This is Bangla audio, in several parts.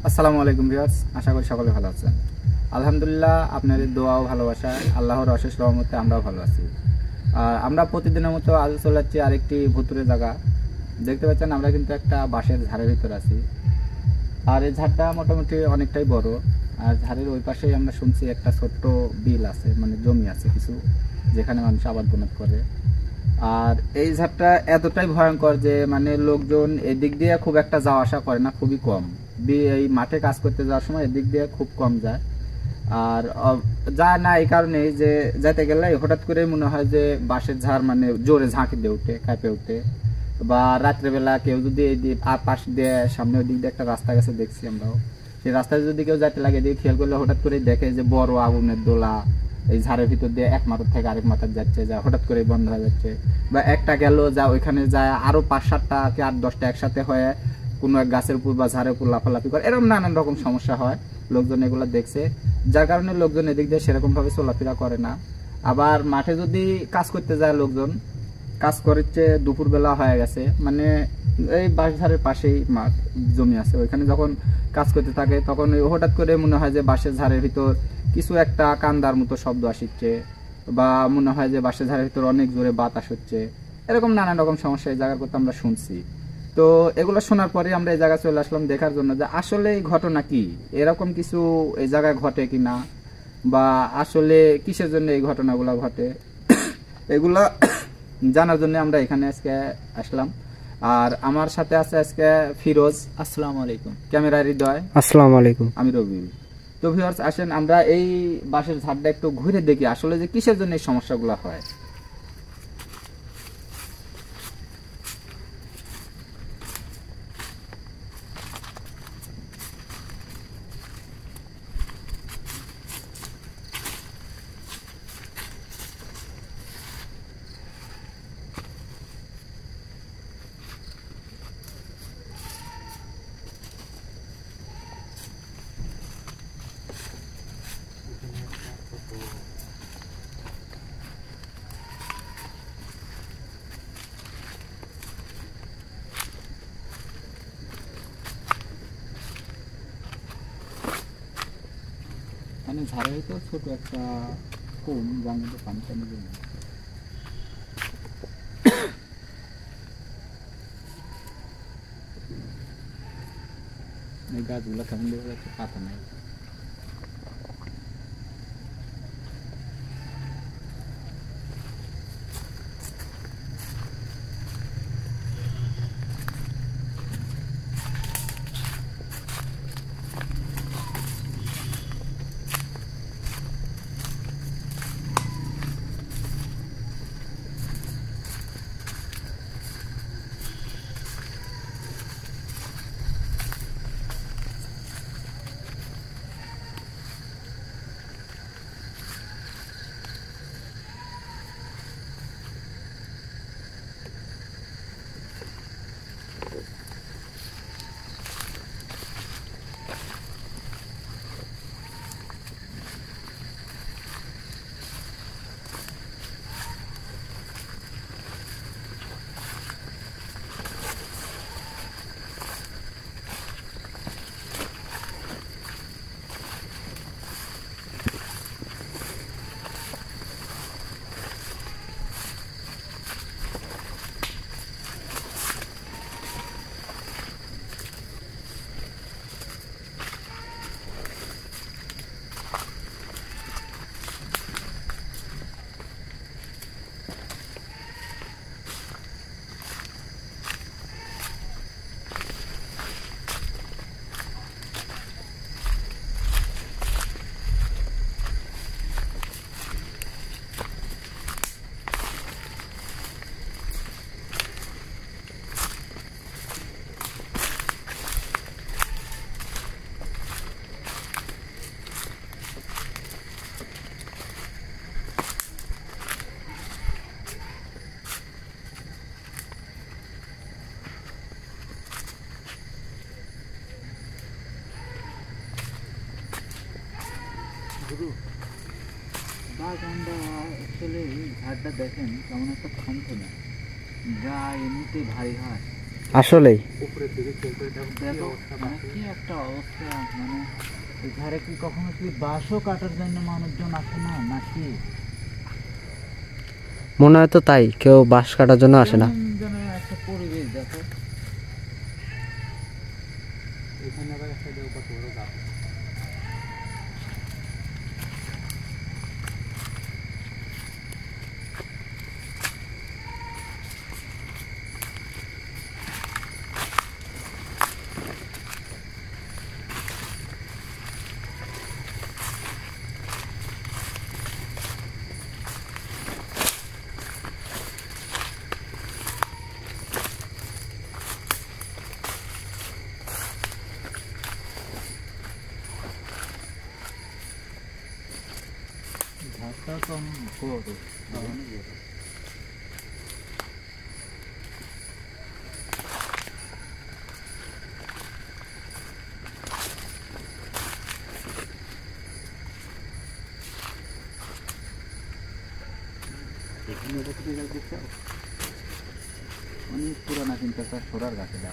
আসসালামু আলাইকুম ভিউয়ার্স, আশা করি সকলে ভালো আছেন। আলহামদুলিল্লাহ, আপনাদের দোয়া ও ভালোবাসা আল্লাহর অশেষ রহমতে আমরাও ভালো আছি। আর আমরা প্রতিদিনের মতো আজ চলে যাচ্ছি আরেকটি ভুতুরে জায়গা। দেখতে পাচ্ছেন আমরা কিন্তু একটা বাঁশের ঝাড়ের ভিতর আছি। আর এই ঝাড়টা মোটামুটি অনেকটাই বড়। আর ঝাড়ের ওই পাশেই আমরা শুনছি একটা ছোট্ট বিল আছে, মানে জমি আছে কিছু, যেখানে মানুষ আবাদ বনাত করে। আর এই ঝাড়টা এতটাই ভয়ঙ্কর যে মানে লোকজন এদিক দিয়ে খুব একটা যাওয়া আসা করে না, খুবই কম। এই মাঠে কাজ করতে যাওয়ার সময় এদিক দিয়ে খুব কম যায়। আর যায় না এই কারণেই যে যেতে গেলে হঠাৎ করে মনে হয় যে বাঁশের ঝাড় মানে জোরে ঝাঁকি দিয়ে উঠে, কাঁপে উঠে। বা রাত্রেবেলা কেউ যদি এই পাশ দিয়ে সামনে ওই দিক দিয়ে একটা রাস্তা গেছে দেখছি আমরাও, সেই রাস্তায় যদি কেউ যাইতে লাগে দিয়ে খেয়াল করলে হঠাৎ করে দেখে যে বড় আগুনের দোলা এই ঝাড়ের ভিতর দিয়ে এক মাথার থেকে আরেক মাথার যাচ্ছে, যা হঠাৎ করে বন্ধ হয়ে যাচ্ছে। বা একটা গেল যা ওইখানে যায় আরো 5-7টা কি 8-10টা একসাথে হয়ে কোনো এক গাছের উপর বা ঝাড়ের উপর লাফালাফি করে, এরকম নানান রকম সমস্যা হয়। লোকজন এগুলো দেখছে, যার কারণে লোকজন এদিক দিয়ে সেরকম ভাবে চলাফেরা করে না। আবার মাঠে যদি কাজ করতে যায় লোকজন, কাজ করছে দুপুরবেলা হয়ে গেছে, মানে এই বাঁশঝাড়ের পাশেই মাঠ জমি আছে, ওইখানে যখন কাজ করতে থাকে তখন হঠাৎ করে মনে হয় যে বাঁশের ঝাড়ের ভিতর কিছু একটা কান্দার মতো শব্দ আসছে, বা মনে হয় যে বাঁশের ঝাড়ের ভিতর অনেক জোরে বাতাস হচ্ছে। এরকম নানান রকম সমস্যা এই জায়গার কথা আমরা শুনছি। তো এগুলো শোনার পরে আমরা এই জায়গায় চলে আসলাম দেখার জন্য যে আসলে এই ঘটনা কি, এরকম কিছু এই জায়গায় ঘটে কিনা, বা আসলে কিসের জন্য এই ঘটনাগুলো ঘটে এগুলা জানার জন্য আমরা এখানে আজকে আসলাম। আর আমার সাথে আছে আজকে ফিরোজ। আসসালামু আলাইকুম। ক্যামেরা হৃদয়। আসসালামু আলাইকুম। আমি রবি। তো ভিউয়ার্স, আসেন আমরা এই বাঁশের ঝাড়টা একটু ঘুরে দেখি আসলে যে কিসের জন্য এই সমস্যাগুলো হয়। মানে ঝাড়ের তো ছোট একটা কুম, যার মধ্যে পানি টানি জমে। এই গাছগুলো কেমন দেখা যাচ্ছে, পাতা নাই। বাগানটা আসলে ঝাড়টা দেখেন কেমন একটা থমথমে, যা এমনিতে ভারী হয় আসলেই উপরের দিকে দেখো মানে কি একটা অবস্থা, মানে এখানে কি কখনো কি বাঁশও কাটার জন্য মানুষজন আসে না নাকি? মনে হয় তো তাই, কেউ বাঁশ কাটার জন্য আসে না। কেমন যেন একটা পরিবেশ দেখো। এখানে আবার একটা দেখো কত বড় গাছ। ঘাসটা তো অনেক বড়, অনেক বড়। এখানে দেখতে দেখছো অনেক পুরানা, কিন্তু একটা সোরার গাছ এটা।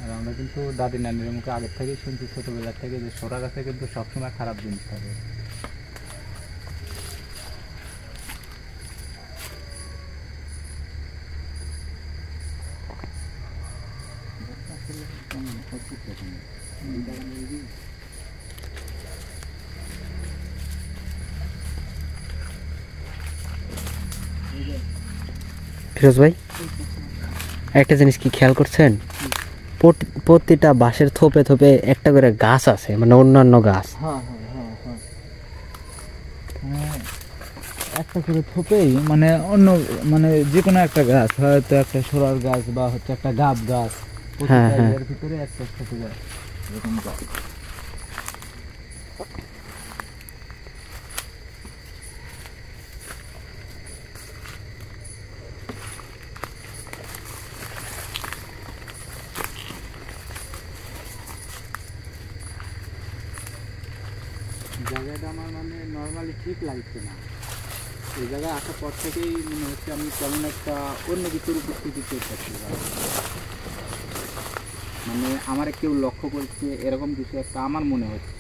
আর আমরা কিন্তু দাদি নানির মুখে আগের থেকেই শুনছি ছোটবেলার থেকে যে সোরা গাছে কিন্তু সবসময় খারাপ জিনিস থাকে। ফিরোজ ভাই, একটা জিনিস কি খেয়াল করছেন? প্রতিটা বাঁশের থোপে থোপে একটা করে গাছ আছে, মানে অন্যান্য গাছ। একটা করে থোপেই মানে অন্য, মানে যে কোনো একটা গাছ, হয়তো একটা সোরার গাছ বা হচ্ছে একটা গাব গাছ, হ্যাঁ, হ্যাঁ। এর ভিতরে একটা একটা করে এরকম গাছ। জায়গাটা আমার মানে নর্মালি ঠিক লাগছে না। এই জায়গায় আসার পর থেকেই মনে হচ্ছে আমি কেমন একটা অন্য কিছুর উপস্থিতিতে থাকছি। মানে আমার কেউ লক্ষ্য করছে এরকম কিছু একটা আমার মনে হচ্ছে।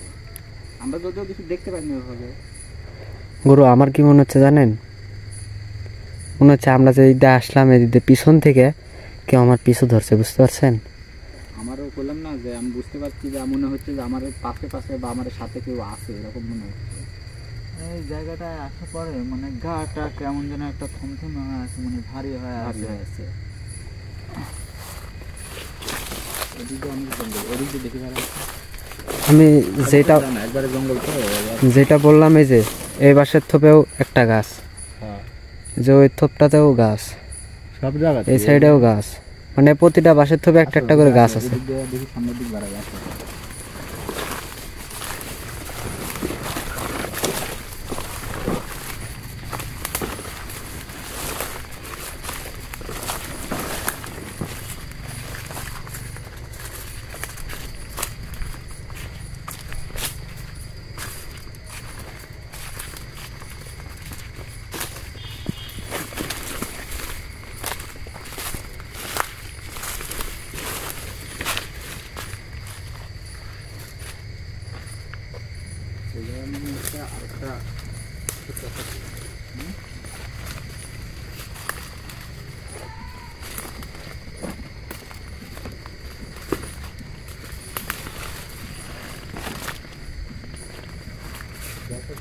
আমরা যদিও কিছু দেখতে পাইনি ওইভাবে। গুরু, আমার কি মনে হচ্ছে জানেন? মনে হচ্ছে আমরা যে দিকে আসলাম এদিকে পিছন থেকে কেউ আমার পিছু ধরছে, বুঝতে পারছেন? আমারও বললাম না যে আমি বুঝতে পারছি যে মনে হচ্ছে যে আমার পাশে পাশে বা আমার সাথে কেউ আছে, এরকম মনে হচ্ছে। এই জায়গাটায় আসার পরে মানে গাটা কেমন যেন একটা থমথমে হয়ে আছে, মানে ভারী হয়ে আছে। এদিকে অনেক জঙ্গল, ওদিকে দেখে বেড়া আমি যেটা একবারে জঙ্গল তো যেটা বললাম, এই যে এই বাঁশের থোপেও একটা গাছ, যে ওই থোপটাতেও গাছ, সব জায়গা এই সাইডেও গাছ, মানে প্রতিটা বাঁশের থোপে একটা একটা করে গাছ আছে। দেখি সামনের দিক বাড়া গাছ আছে।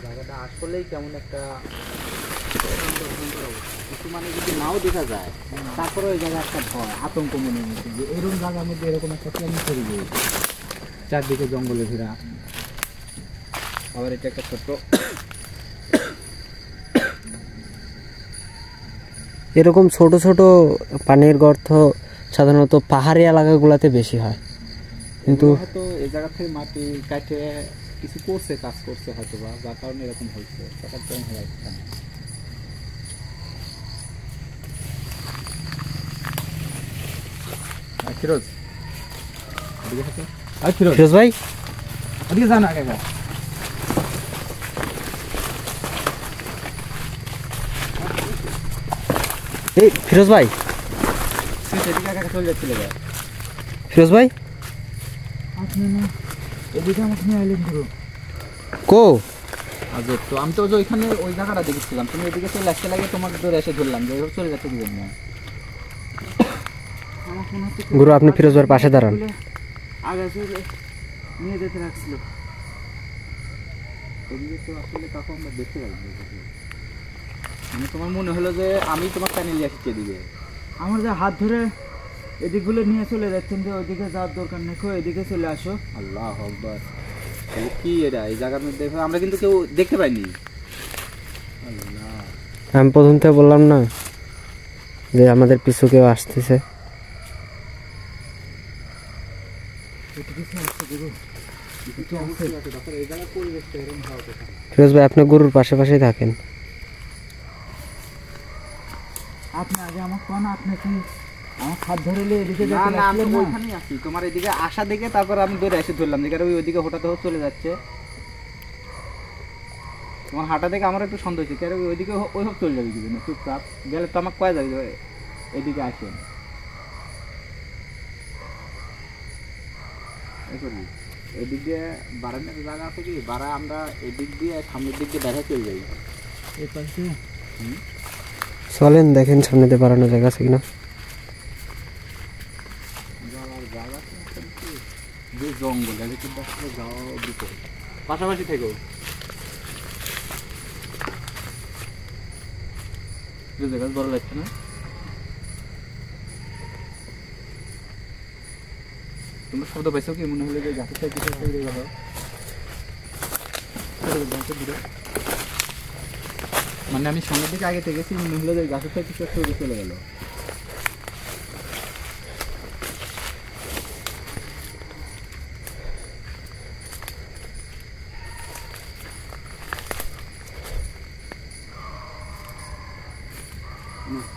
জায়গাটা আসলেই কেমন একটা কিছু, মানে যদি নাও দেখা যায় তারপরে ওই জায়গায় একটা ভয় আতঙ্ক মনের মধ্যে, যে এরকম জায়গার মধ্যে এরকম একটা প্ল্যান করে দিয়ে চারদিকে জঙ্গলে ঘেরা। আবার এটা একটা ছোট্ট, এরকম ছোট ছোট পানির গর্ত সাধারণত পাহাড়ি এলাকাগুলোতে বেশি হয়, কিন্তু হয়তো এই জায়গা থেকে মাটি কাটে কিছু করছে, কাজ করছে হয়তো বা, যার কারণে এরকম হয়েছে। টাকার টাইম হয়ে যাচ্ছে না। ফিরোজ ফিরোজ ভাই, ওদিকে যান আগে। এই ফিরোজ ভাই, সেদিকে একা একা চলে যাচ্ছিল ভাই। ফিরোজ ভাই আপনি না এদিকে আমাকে নিয়ে আইলেন গুরু। কো? আজব তো, আমি তো ওই যে ওইখানে ওই জায়গাটা দেখেছিলাম, তুমি এদিকে চলে আসতে লাগে, তোমাকে ধরে এসে ধরলাম যে এইভাবে চলে যাচ্ছে কি জন্য। আমার মনে হচ্ছে গুরু আপনি ফিরোজ ভাইয়ের পাশে দাঁড়ান। আগে চলে নিয়ে যেতে রাখছিল। এদিকে তো আসলে কাকু আমরা দেখতে পাইনি। মানে তোমার মনে হলো যে আমি তোমার টানে নিয়ে আসছি এদিকে। আমার যে হাত ধরে এদিকগুলো নিয়ে চলে যাচ্ছেন যে ওইদিকে যাওয়ার দরকার নেই, এদিকে চলে আসো। আল্লাহ আকবার, তাহলে কি এটা এই জায়গার মধ্যে আমরা কিন্তু কেউ দেখতে পাইনি। আল্লাহ, আমি প্রথম থেকে বললাম না যে আমাদের পিছু কেউ আসতেছে। এই জায়গার পরিবেশটা এরকম হওয়ার কথা না। ফিরোজ ভাই আপনি গরুর পাশে পাশেই থাকেন। আপনি আগে আমার কোন, আপনি কি আমার হাত ধরে নিয়ে এদিকে না যেতে না, আমি লাগলেন তো না? ওইখানেই আছি, তোমার এদিকে আসা দেখে তারপর আমি দৌড়ে এসে ধরলাম যে কারণ ওইদিকে হঠাৎ হঠাৎ চলে যাচ্ছে। তোমার হাঁটা দেখে আমার একটু সন্দেহ হচ্ছে, কারণ ওইদিকে ওই হোক চলে যাবে কি জন্য, চুপচাপ গেলে তো আমাকে কয়ে যাবে যে এদিকে আসেন। এদিক দিয়ে বারান্দার জায়গা আছে কি, বারা আমরা এদিক দিয়ে সামনের দিক দিয়ে দেখা চলে যাই। এই পাশে চলেন দেখেন সামনেতে বাড়ানো জায়গা আছে কিনা। যাওয়ার জায়গা তো আছে কি, যে জঙ্গল এদিকে কিন্তু আসলে যাওয়া দিতে পাশাপাশি থেকেও যে জায়গা বড় লাগছে না। তোমরা শব্দ পাইছো কি, মনে হলো যে গাছের সাইড কিছু একটা উড়ে গেল। মানে আমি সামনের দিকে আগে থেকে গেছি, মনে হলো যে গাছের সাইড কিছু একটা উড়ে চলে গেল।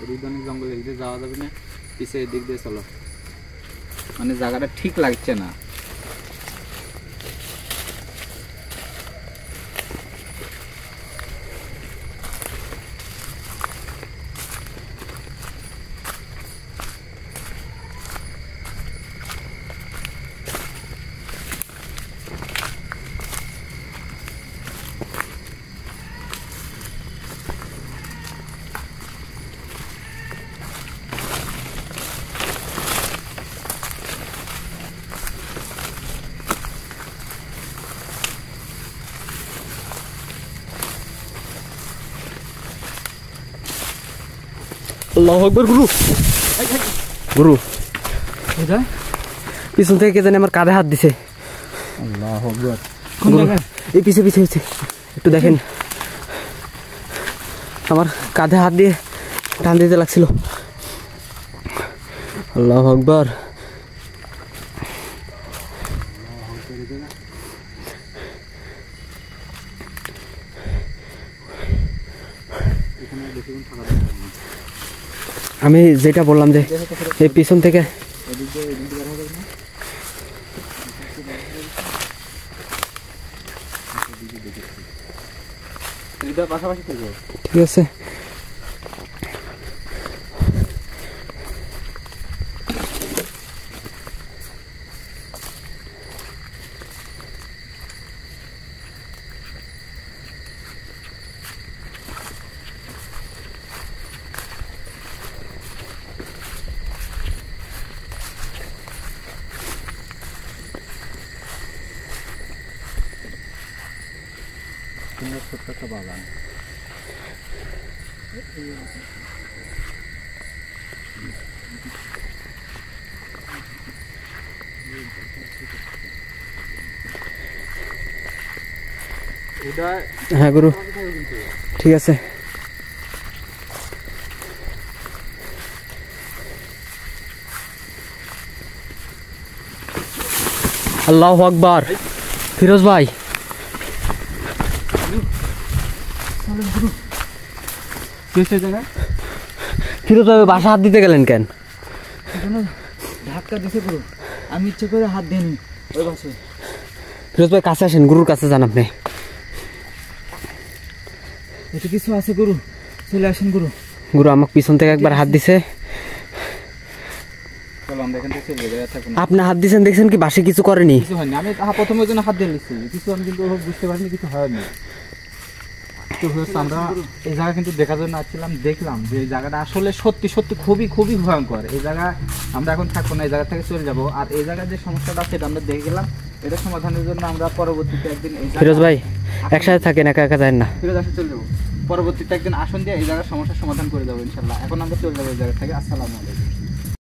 এদিক দিয়ে অনেক জঙ্গল, এদিক দিয়ে যাওয়া যাবে না, পিছিয়ে এদিক দিয়ে চলো। মানে জায়গাটা ঠিক লাগছে না। আল্লাহু আকবার। গুরু গুরু এটা পিছন থেকে কে জানি আমার কাঁধে হাত দিছে। আল্লাহ আকবার। কোন গুরু, জায়গায়? এই পিছে পিছে পিছে একটু দেখেন, আমার কাঁধে হাত দিয়ে টান দিতে লাগছিল। আল্লাহু আকবার। আমি যেটা বললাম যে এই পিছন থেকে পাশাপাশি থেকে ঠিক আছে। ছোট্ট একটা বাগান। হ্যাঁ গুরু ঠিক আছে। আল্লাহু আকবার। ফিরোজ ভাই ফিরোজ ভাই বাসা হাত দিতে গেলেন কেন? এখানে ধাক্কা দিছে গুরু, আমি ইচ্ছে করে হাত দিইনি ওই পাশে। ফিরোজ ভাই কাছে আসেন, গুরুর কাছে যান আপনি। এতে কিছু আছে গুরু, চলে আসেন গুরু। গুরু আমাকে পিছন থেকে একবার হাত দিছে। চলো আমরা এখান থেকে চলে যাই, থাকুন। আপনি হাত দিছেন দেখছেন কি বাসে কিছু করেনি? কিছু হয়নি, আমি প্রথমে ওই জন্য হাত দিয়ে নিচ্ছি, কিছু আমি কিন্তু বুঝতে পারিনি কিছু হয়নি। তো হচ্ছে আমরা এই জায়গা কিন্তু দেখার জন্য আসছিলাম, দেখলাম যে এই জায়গাটা আসলে সত্যি সত্যি খুবই খুবই ভয়ঙ্কর। এই জায়গা আমরা এখন থাকবো না, এই জায়গা থেকে চলে যাব। আর এই জায়গার যে সমস্যাটা আছে এটা আমরা দেখে গেলাম, এটা সমাধানের জন্য আমরা পরবর্তীতে একদিন এই জায়গা- ফিরোজ ভাই একসাথে থাকেন, একা একা যান না। ফিরোজ আসে চলে যাবো, পরবর্তীতে একদিন আসন দিয়ে এই জায়গার সমস্যার সমাধান করে যাবো ইনশাল্লাহ। এখন আমরা চলে যাবো এই জায়গা থেকে। আসসালামু আলাইকুম।